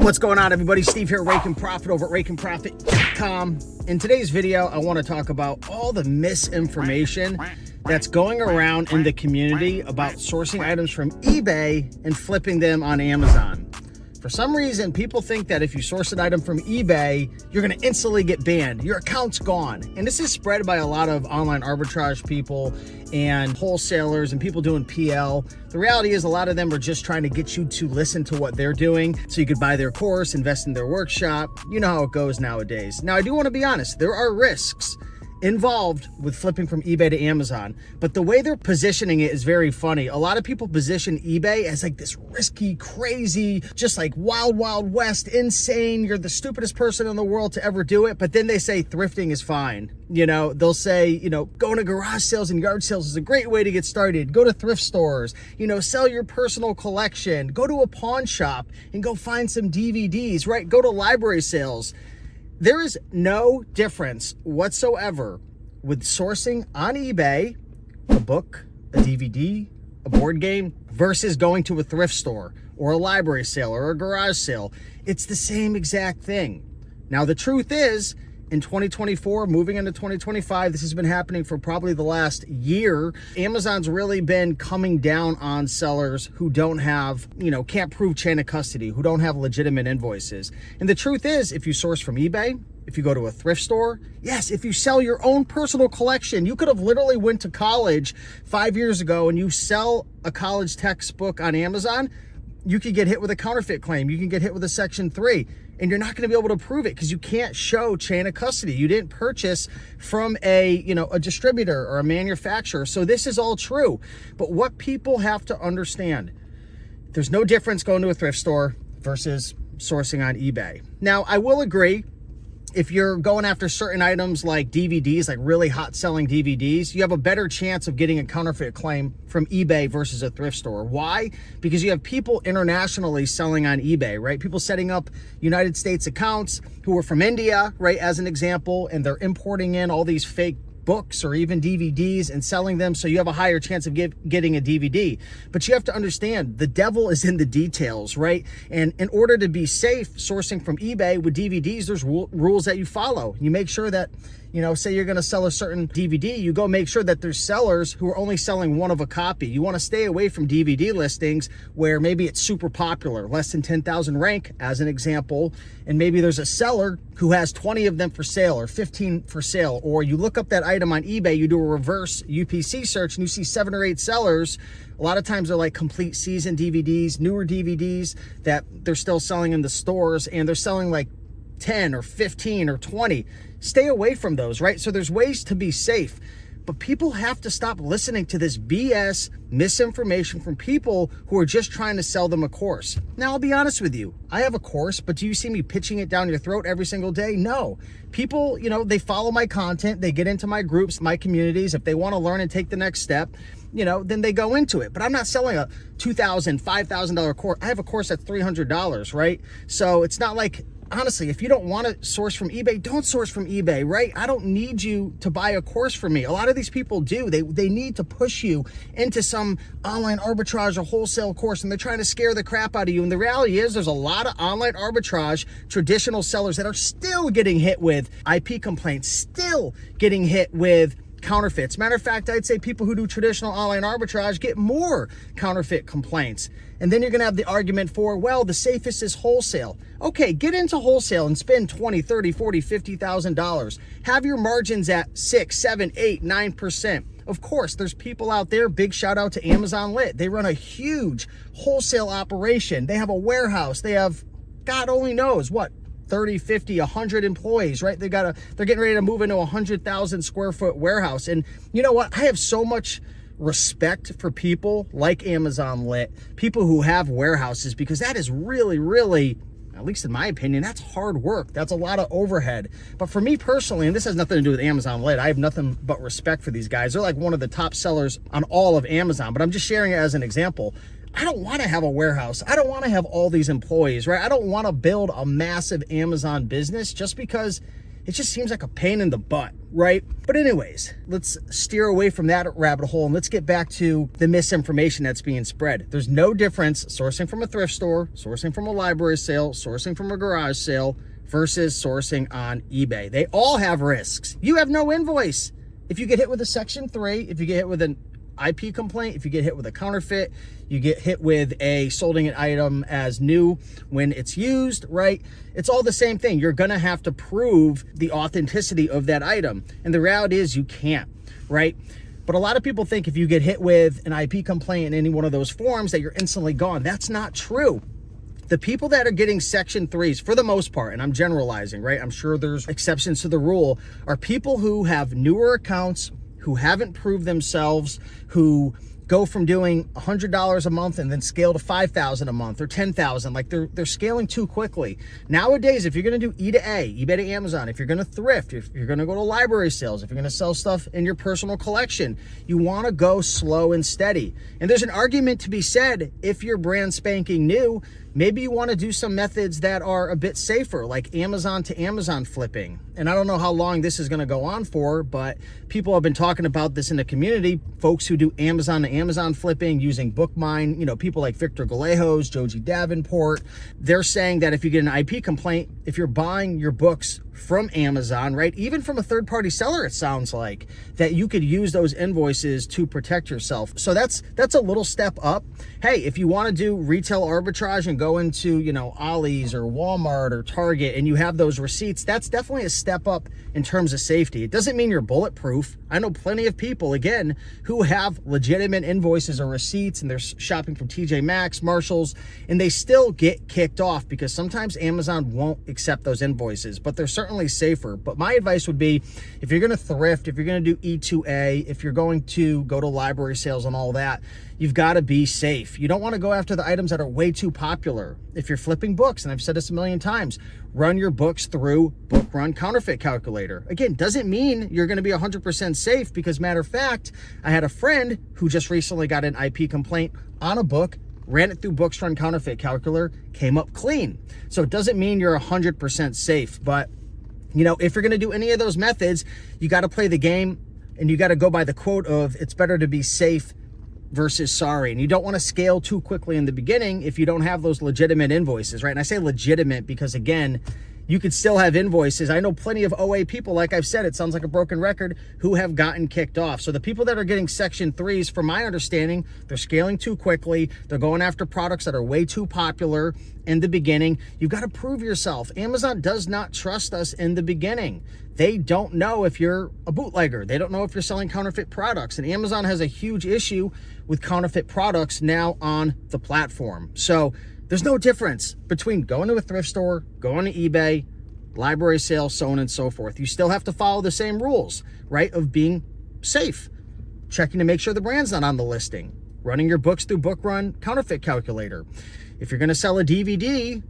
What's going on, everybody? Steve here, Rake and Profit over at rakeandprofit.com. In today's video, I want to talk about all the misinformation that's going around in the community about sourcing items from eBay and flipping them on Amazon. For some reason, people think that if you source an item from eBay, you're going to instantly get banned. Your account's gone. And this is spread by a lot of online arbitrage people and wholesalers and people doing PL. The reality is a lot of them are just trying to get you to listen to what they're doing so you could buy their course, invest in their workshop. You know how it goes nowadays. Now, I do want to be honest. There are risks involved with flipping from eBay to Amazon, but the way they're positioning it is very funny. A lot of people position eBay as like this risky, crazy, just like wild, wild west, insane. You're the stupidest person in the world to ever do it. But then they say thrifting is fine. You know, they'll say, you know, going to garage sales and yard sales is a great way to get started. Go to thrift stores, you know, sell your personal collection, go to a pawn shop and go find some DVDs, right? Go to library sales. There is no difference whatsoever with sourcing on eBay, a book, a DVD, a board game, versus going to a thrift store or a library sale or a garage sale. It's the same exact thing. Now, the truth is, in 2024, moving into 2025, this has been happening for probably the last year. Amazon's really been coming down on sellers who don't have, you know, can't prove chain of custody, who don't have legitimate invoices. And the truth is, if you source from eBay, if you go to a thrift store, yes, if you sell your own personal collection, you could have literally went to college 5 years ago and you sell a college textbook on Amazon, you could get hit with a counterfeit claim. You can get hit with a Section 3. And you're not going to be able to prove it because you can't show chain of custody. You didn't purchase from a distributor or a manufacturer. So this is all true. But what people have to understand, there's no difference going to a thrift store versus sourcing on eBay. Now, I will agree, if you're going after certain items like DVDs, like really hot selling DVDs, you have a better chance of getting a counterfeit claim from eBay versus a thrift store. Why? Because you have people internationally selling on eBay, right? People setting up United States accounts who are from India, right? As an example, and they're importing in all these fake books or even DVDs and selling them, so you have a higher chance of getting a DVD. But you have to understand, the devil is in the details, right? And in order to be safe sourcing from eBay with DVDs, there's rules that you follow. You make sure that, you know, say you're going to sell a certain DVD, you go make sure that there's sellers who are only selling one of a copy. You want to stay away from DVD listings where maybe it's super popular, less than 10,000 rank as an example, and maybe there's a seller who has 20 of them for sale or 15 for sale, or you look up that item on eBay, you do a reverse UPC search and you see 7 or 8 sellers. A lot of times they're like complete season DVDs, newer DVDs that they're still selling in the stores, and they're selling like 10 or 15 or 20. Stay away from those, right? So there's ways to be safe, but people have to stop listening to this BS misinformation from people who are just trying to sell them a course. Now, I'll be honest with you. I have a course, but do you see me pitching it down your throat every single day? No. People, you know, they follow my content. They get into my groups, my communities. If they want to learn and take the next step, you know, then they go into it. But I'm not selling a $2,000, $5,000 course. I have a course that's $300, right? So it's not like, honestly, if you don't want to source from eBay, don't source from eBay, right? I don't need you to buy a course from me. A lot of these people do. They need to push you into some online arbitrage or wholesale course, and they're trying to scare the crap out of you. And the reality is there's a lot of online arbitrage traditional sellers that are still getting hit with IP complaints, still getting hit with counterfeits. Matter of fact, I'd say people who do traditional online arbitrage get more counterfeit complaints. And then you're going to have the argument for, well, the safest is wholesale. Okay, get into wholesale and spend $20, $30, $40, $50,000. Have your margins at 6, 7, 8, 9%. Of course, there's people out there, big shout out to Amazon Lit. They run a huge wholesale operation. They have a warehouse. They have, God only knows what, 30, 50, 100 employees, right? They're getting ready to move into a 100,000 square foot warehouse. And you know what? I have so much respect for people like Amazon Lit, people who have warehouses, because that is really, really, at least in my opinion, that's hard work. That's a lot of overhead. But for me personally, and this has nothing to do with Amazon Lit, I have nothing but respect for these guys. They're like one of the top sellers on all of Amazon, but I'm just sharing it as an example. I don't want to have a warehouse. I don't want to have all these employees, right? I don't want to build a massive Amazon business just because it just seems like a pain in the butt, right? But anyways, let's steer away from that rabbit hole and let's get back to the misinformation that's being spread. There's no difference sourcing from a thrift store, sourcing from a library sale, sourcing from a garage sale versus sourcing on eBay. They all have risks. You have no invoice. If you get hit with a Section 3, if you get hit with an IP complaint, if you get hit with a counterfeit, you get hit with a sold an item as new when it's used, right? It's all the same thing. You're gonna have to prove the authenticity of that item. And the reality is you can't, right? But a lot of people think if you get hit with an IP complaint in any one of those forms that you're instantly gone. That's not true. The people that are getting Section 3s, for the most part, and I'm generalizing, right? I'm sure there's exceptions to the rule, are people who have newer accounts, who haven't proved themselves, who go from doing $100 a month and then scale to $5,000 a month or $10,000. Like they're scaling too quickly. Nowadays, if you're gonna do E to A, eBay to Amazon, if you're gonna thrift, if you're gonna go to library sales, if you're gonna sell stuff in your personal collection, you wanna go slow and steady. And there's an argument to be said, if you're brand spanking new, maybe you wanna do some methods that are a bit safer, like Amazon to Amazon flipping. And I don't know how long this is gonna go on for, but people have been talking about this in the community, folks who do Amazon to Amazon flipping using BookMine, you know, people like Victor Gallejos, Joji Davenport. They're saying that if you get an IP complaint, if you're buying your books from Amazon, right, even from a third-party seller, it sounds like, that you could use those invoices to protect yourself. So that's a little step up. Hey, if you want to do retail arbitrage and go into, you know, Ollie's or Walmart or Target and you have those receipts, that's definitely a step up in terms of safety. It doesn't mean you're bulletproof. I know plenty of people, again, who have legitimate invoices or receipts and they're shopping from TJ Maxx, Marshalls, and they still get kicked off because sometimes Amazon won't accept those invoices, but they're certainly safer. But my advice would be, if you're going to thrift, if you're going to do E2A, if you're going to go to library sales and all that, you've got to be safe. You don't want to go after the items that are way too popular. If you're flipping books, and I've said this a million times, run your books through Book Run Counterfeit Calculator. Again, doesn't mean you're going to be 100% safe, because matter of fact, I had a friend who just recently got an IP complaint on a book, ran it through Books Run Counterfeit Calculator, came up clean. So it doesn't mean you're 100% safe, but you know, if you're going to do any of those methods, you got to play the game and you got to go by the quote of it's better to be safe versus sorry. And you don't want to scale too quickly in the beginning if you don't have those legitimate invoices, right? And I say legitimate because, again, you could still have invoices. I know plenty of OA people, like I've said, it sounds like a broken record, who have gotten kicked off. So the people that are getting Section 3s, from my understanding, they're scaling too quickly. They're going after products that are way too popular in the beginning. You've got to prove yourself. Amazon does not trust us in the beginning. They don't know if you're a bootlegger. They don't know if you're selling counterfeit products. And Amazon has a huge issue with counterfeit products now on the platform. So there's no difference between going to a thrift store, going to eBay, library sale, so on and so forth. You still have to follow the same rules, right, of being safe, checking to make sure the brand's not on the listing, running your books through Book Run Counterfeit Calculator. If you're going to sell a DVD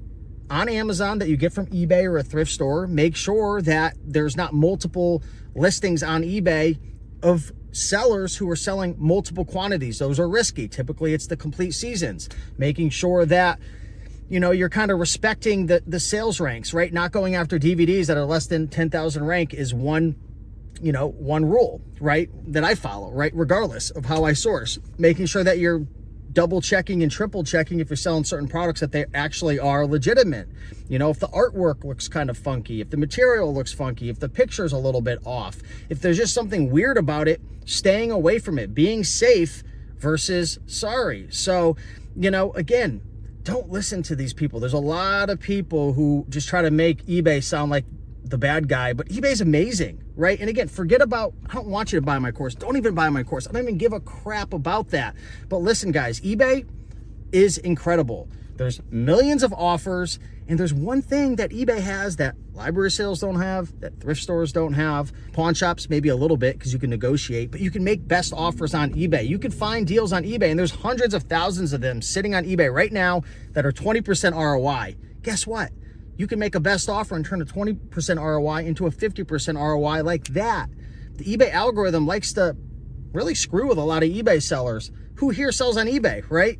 on Amazon that you get from eBay or a thrift store, make sure that there's not multiple listings on eBay of sellers who are selling multiple quantities. Those are risky. Typically it's the complete seasons. Making sure that, you know, you're kind of respecting the sales ranks, right? Not going after DVDs that are less than 10,000 rank is one rule, right, that I follow, right, regardless of how I source. Making sure that you're double checking and triple checking if you're selling certain products that they actually are legitimate. You know, if the artwork looks kind of funky, if the material looks funky, if the picture's a little bit off, if there's just something weird about it, staying away from it, being safe versus sorry. So, you know, again, don't listen to these people. There's a lot of people who just try to make eBay sound like the bad guy, but eBay's amazing, right? And again, forget about, I don't want you to buy my course. Don't even buy my course. I don't even give a crap about that. But listen, guys, eBay is incredible. There's millions of offers, and there's one thing that eBay has that library sales don't have, that thrift stores don't have, pawn shops maybe a little bit because you can negotiate, but you can make best offers on eBay. You can find deals on eBay, and there's hundreds of thousands of them sitting on eBay right now that are 20% ROI. Guess what? You can make a best offer and turn a 20% ROI into a 50% ROI like that. The eBay algorithm likes to really screw with a lot of eBay sellers. Who here sells on eBay, right?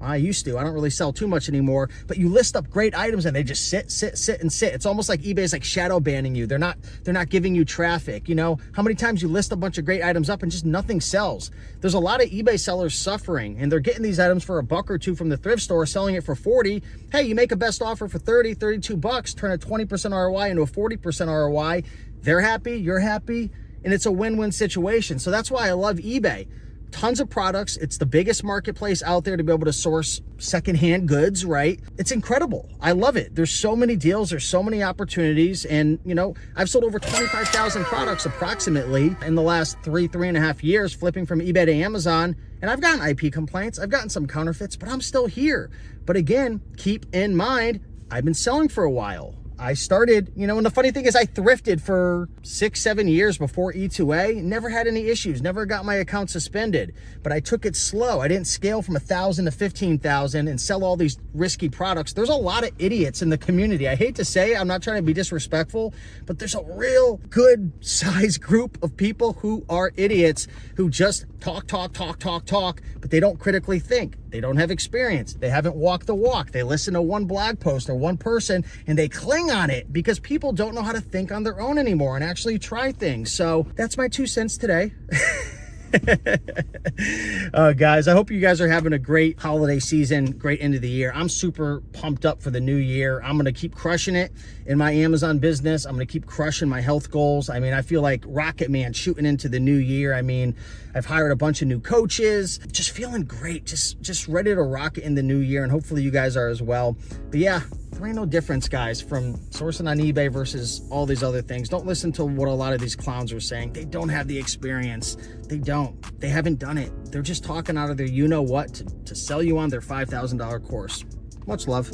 I used to. I don't really sell too much anymore, but you list up great items and they just sit. It's almost like eBay's like shadow banning you. They're not giving you traffic. You know, how many times you list a bunch of great items up and just nothing sells? There's a lot of eBay sellers suffering, and they're getting these items for $1 or $2 from the thrift store, selling it for 40. Hey, you make a best offer for 30, 32 bucks, turn a 20% ROI into a 40% ROI. They're happy, you're happy, and it's a win-win situation. So that's why I love eBay. Tons of products. It's the biggest marketplace out there to be able to source secondhand goods, right? It's incredible. I love it. There's so many deals. There's so many opportunities. And, you know, I've sold over 25,000 products approximately in the last three and a half years, flipping from eBay to Amazon. And I've gotten IP complaints. I've gotten some counterfeits, but I'm still here. But again, keep in mind, I've been selling for a while. I started, you know, and the funny thing is I thrifted for 6-7 years before E2A, never had any issues, never got my account suspended, but I took it slow. I didn't scale from 1,000 to 15,000 and sell all these risky products. There's a lot of idiots in the community. I hate to say it, I'm not trying to be disrespectful, but there's a real good size group of people who are idiots who just talk, but they don't critically think. They don't have experience. They haven't walked the walk. They listen to one blog post or one person and they cling on it because people don't know how to think on their own anymore and actually try things. So that's my 2 cents today. Guys, I hope you guys are having a great holiday season, great end of the year. I'm super pumped up for the new year. I'm going to keep crushing it in my Amazon business. I'm going to keep crushing my health goals. I mean, I feel like Rocket Man shooting into the new year. I mean, I've hired a bunch of new coaches, just feeling great, just ready to rock it in the new year. And hopefully you guys are as well. But yeah, there ain't no difference, guys, from sourcing on eBay versus all these other things. Don't listen to what a lot of these clowns are saying. They don't have the experience. They don't. They haven't done it. They're just talking out of their you-know-what to sell you on their $5,000 course. Much love.